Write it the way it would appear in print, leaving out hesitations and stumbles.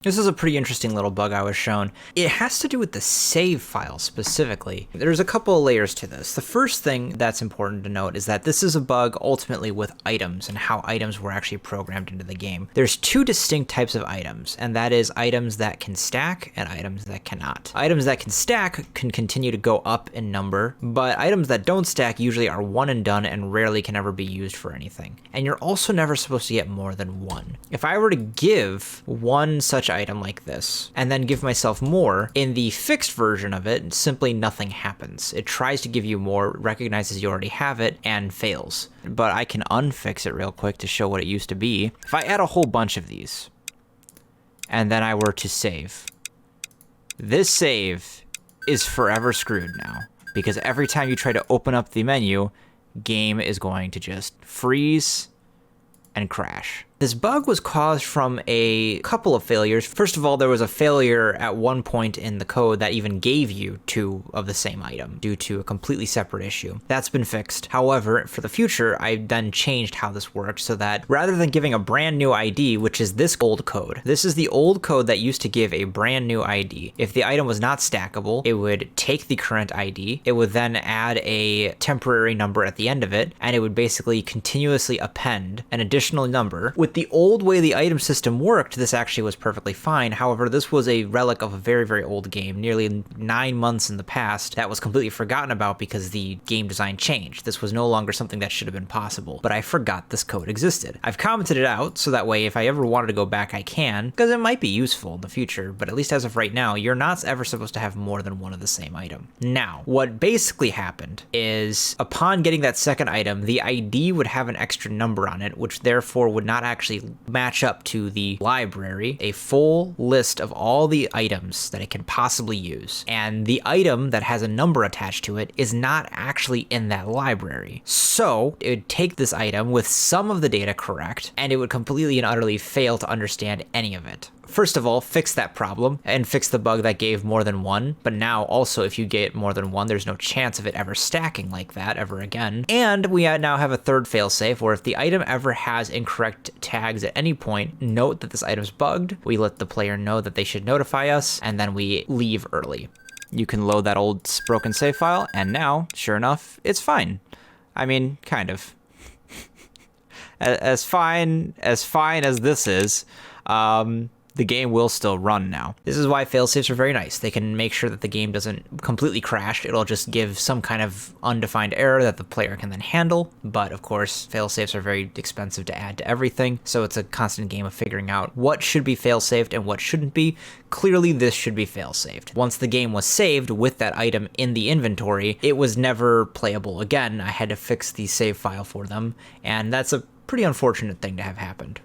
This is a pretty interesting little bug I was shown. It has to do with the save file specifically. There's a couple of layers to this. The first thing that's important to note is that this is a bug ultimately with items and how items were actually programmed into the game. There's two distinct types of items, and that is items that can stack and items that cannot. Items that can stack can continue to go up in number, but items that don't stack usually are one and done and rarely can ever be used for anything. And you're also never supposed to get more than one. If I were to give one such item like this and then give myself more, in the fixed version of it, simply nothing happens. It tries to give you more, recognizes you already have it, and fails. But I can unfix it real quick to show what it used to be. If I add a whole bunch of these and then I were to save, this save is forever screwed now, because every time you try to open up the menu, game is going to just freeze and crash. This bug was caused from a couple of failures. First of all, there was a failure at one point in the code that even gave you two of the same item due to a completely separate issue. That's been fixed. However, for the future, I then changed how this worked so that rather than giving a brand new ID, which is this old code, this is the old code that used to give a brand new ID. If the item was not stackable, it would take the current ID, it would then add a temporary number at the end of it, and it would basically continuously append an additional number. With the old way the item system worked, this actually was perfectly fine. However, this was a relic of a very, very old game, nearly 9 months in the past, that was completely forgotten about because the game design changed. This was no longer something that should have been possible, but I forgot this code existed. I've commented it out, so that way if I ever wanted to go back, I can, because it might be useful in the future, but at least as of right now, you're not ever supposed to have more than one of the same item. Now, what basically happened is, upon getting that second item, the ID would have an extra number on it, which therefore would not actually match up to the library, a full list of all the items that it can possibly use. And the item that has a number attached to it is not actually in that library. So it would take this item with some of the data correct, and it would completely and utterly fail to understand any of it. First of all, fix that problem and fix the bug that gave more than one. But now also, if you get more than one, there's no chance of it ever stacking like that ever again. And we now have a third failsafe where if the item ever has incorrect tags at any point, note that this item's bugged. We let the player know that they should notify us, and then we leave early. You can load that old broken save file, and now, sure enough, it's fine. I mean, kind of. As fine as this is, the game will still run now. This is why failsafes are very nice. They can make sure that the game doesn't completely crash. It'll just give some kind of undefined error that the player can then handle. But of course, failsafes are very expensive to add to everything. So it's a constant game of figuring out what should be failsafed and what shouldn't be. Clearly, this should be failsafed. Once the game was saved with that item in the inventory, it was never playable again. I had to fix the save file for them. And that's a pretty unfortunate thing to have happened.